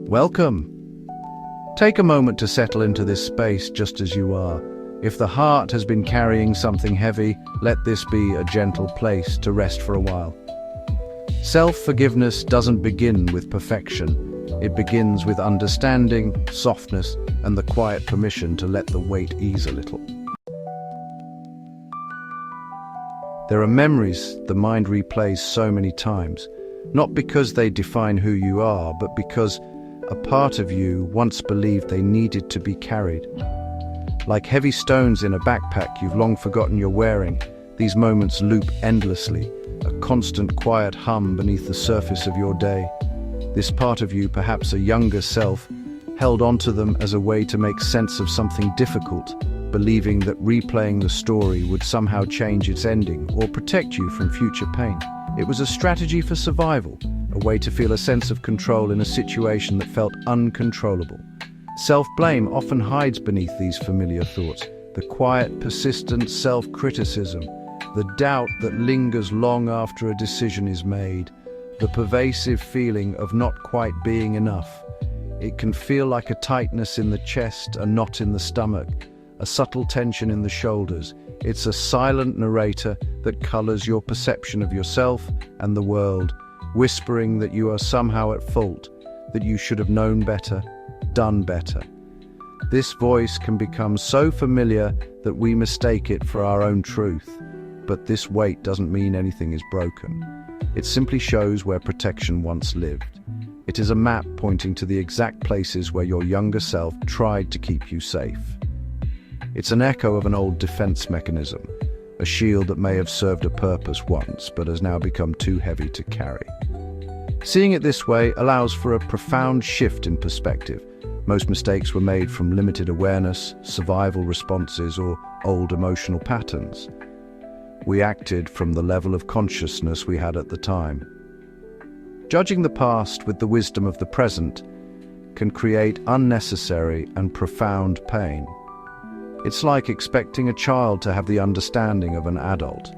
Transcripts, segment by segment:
Welcome. Take a moment to settle into this space just as you are. If the heart has been carrying something heavy, let this be a gentle place to rest for a while. Self-forgiveness doesn't begin with perfection. It begins with understanding, softness, and the quiet permission to let the weight ease a little. There are memories the mind replays so many times, not because they define who you are, but because a part of you once believed they needed to be carried. Like heavy stones in a backpack you've long forgotten you're wearing, these moments loop endlessly, a constant quiet hum beneath the surface of your day. This part of you, perhaps a younger self, held onto them as a way to make sense of something difficult, believing that replaying the story would somehow change its ending or protect you from future pain. It was a strategy for survival, a way to feel a sense of control in a situation that felt uncontrollable. Self-blame often hides beneath these familiar thoughts, the quiet, persistent self-criticism, the doubt that lingers long after a decision is made, the pervasive feeling of not quite being enough. It can feel like a tightness in the chest, a knot in the stomach, a subtle tension in the shoulders. It's a silent narrator that colors your perception of yourself and the world, whispering that you are somehow at fault, that you should have known better, done better. This voice can become so familiar that we mistake it for our own truth. But this weight doesn't mean anything is broken. It simply shows where protection once lived. It is a map pointing to the exact places where your younger self tried to keep you safe. It's an echo of an old defense mechanism, a shield that may have served a purpose once but has now become too heavy to carry. Seeing it this way allows for a profound shift in perspective. Most mistakes were made from limited awareness, survival responses, or old emotional patterns. We acted from the level of consciousness we had at the time. Judging the past with the wisdom of the present can create unnecessary and profound pain. It's like expecting a child to have the understanding of an adult.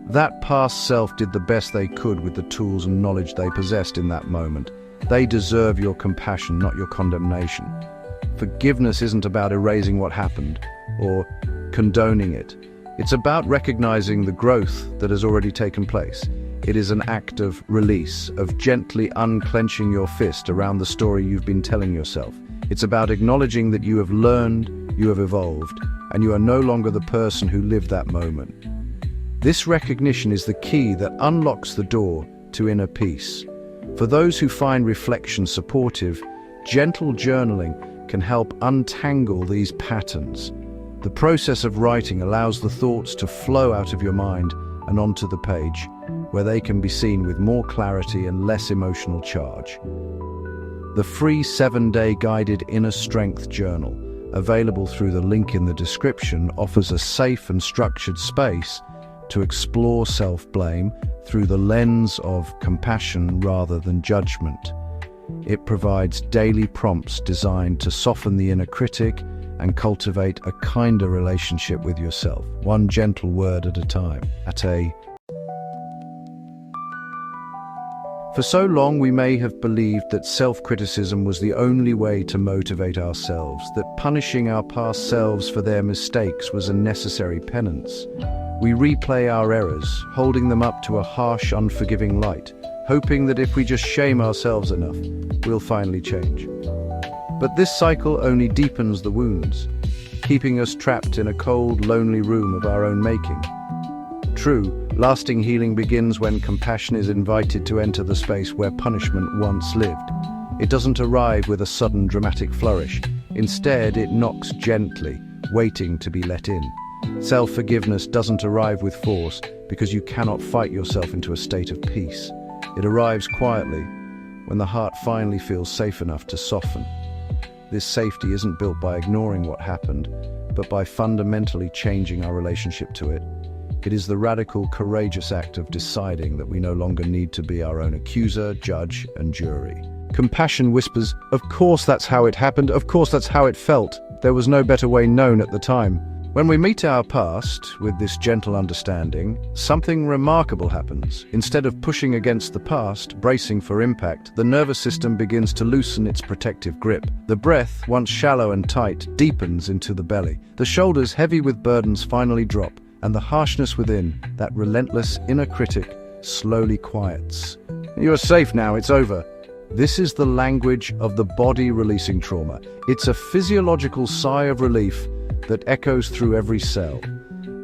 That past self did the best they could with the tools and knowledge they possessed in that moment. They deserve your compassion, not your condemnation. Forgiveness isn't about erasing what happened or condoning it. It's about recognizing the growth that has already taken place. It is an act of release, of gently unclenching your fist around the story you've been telling yourself. It's about acknowledging that you have learned, you have evolved, and you are no longer the person who lived that moment. This recognition is the key that unlocks the door to inner peace. For those who find reflection supportive, gentle journaling can help untangle these patterns. The process of writing allows the thoughts to flow out of your mind and onto the page, where they can be seen with more clarity and less emotional charge. The free 7-day guided Inner Strength Journal, available through the link in the description, offers a safe and structured space to explore self-blame through the lens of compassion rather than judgment. It provides daily prompts designed to soften the inner critic and cultivate a kinder relationship with yourself, one gentle word at a time. For so long we may have believed that self-criticism was the only way to motivate ourselves, that punishing our past selves for their mistakes was a necessary penance. We replay our errors, holding them up to a harsh, unforgiving light, hoping that if we just shame ourselves enough, we'll finally change. But this cycle only deepens the wounds, keeping us trapped in a cold, lonely room of our own making. True, lasting healing begins when compassion is invited to enter the space where punishment once lived. It doesn't arrive with a sudden dramatic flourish. Instead, it knocks gently, waiting to be let in. Self-forgiveness doesn't arrive with force because you cannot fight yourself into a state of peace. It arrives quietly, when the heart finally feels safe enough to soften. This safety isn't built by ignoring what happened, but by fundamentally changing our relationship to it. It is the radical, courageous act of deciding that we no longer need to be our own accuser, judge, and jury. Compassion whispers, "Of course that's how it happened, of course that's how it felt. There was no better way known at the time." When we meet our past with this gentle understanding, something remarkable happens. Instead of pushing against the past, bracing for impact, the nervous system begins to loosen its protective grip. The breath, once shallow and tight, deepens into the belly. The shoulders, heavy with burdens, finally drop, and the harshness within, that relentless inner critic, slowly quiets. You are safe now, it's over. This is the language of the body releasing trauma. It's a physiological sigh of relief that echoes through every cell.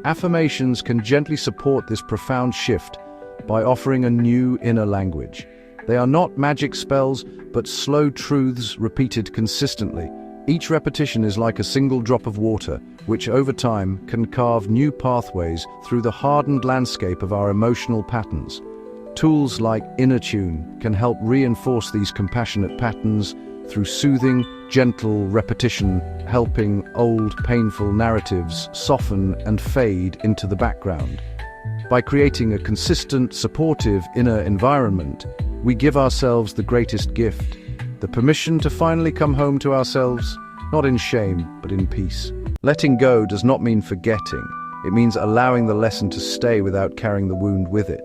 Affirmations can gently support this profound shift by offering a new inner language. They are not magic spells, but slow truths repeated consistently. Each repetition is like a single drop of water, which over time can carve new pathways through the hardened landscape of our emotional patterns. Tools like Innertune can help reinforce these compassionate patterns through soothing, gentle repetition, helping old, painful narratives soften and fade into the background. By creating a consistent, supportive inner environment, we give ourselves the greatest gift, the permission to finally come home to ourselves, not in shame, but in peace. Letting go does not mean forgetting. It means allowing the lesson to stay without carrying the wound with it.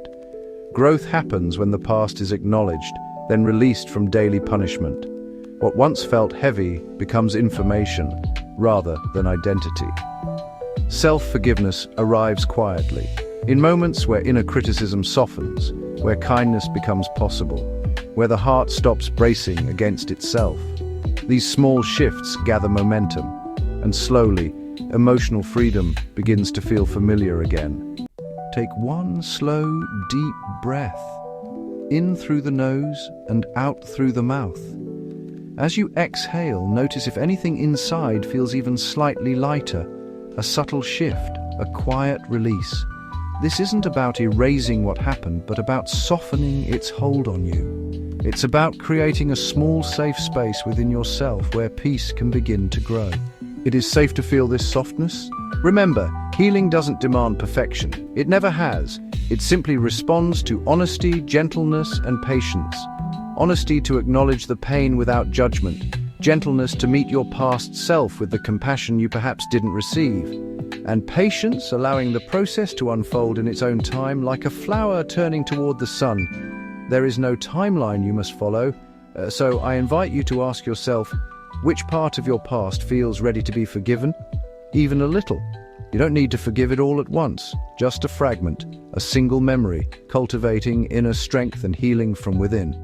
Growth happens when the past is acknowledged, then released from daily punishment. What once felt heavy becomes information rather than identity. Self-forgiveness arrives quietly, in moments where inner criticism softens, where kindness becomes possible, where the heart stops bracing against itself. These small shifts gather momentum, and slowly, emotional freedom begins to feel familiar again. Take one slow, deep breath, in through the nose and out through the mouth. As you exhale, notice if anything inside feels even slightly lighter, a subtle shift, a quiet release. This isn't about erasing what happened, but about softening its hold on you. It's about creating a small, safe space within yourself where peace can begin to grow. It is safe to feel this softness. Remember, healing doesn't demand perfection. It never has. It simply responds to honesty, gentleness, and patience. Honesty to acknowledge the pain without judgment. Gentleness to meet your past self with the compassion you perhaps didn't receive. And patience, allowing the process to unfold in its own time, like a flower turning toward the sun. There is no timeline you must follow, so I invite you to ask yourself, which part of your past feels ready to be forgiven? Even a little. You don't need to forgive it all at once, just a fragment, a single memory, cultivating inner strength and healing from within.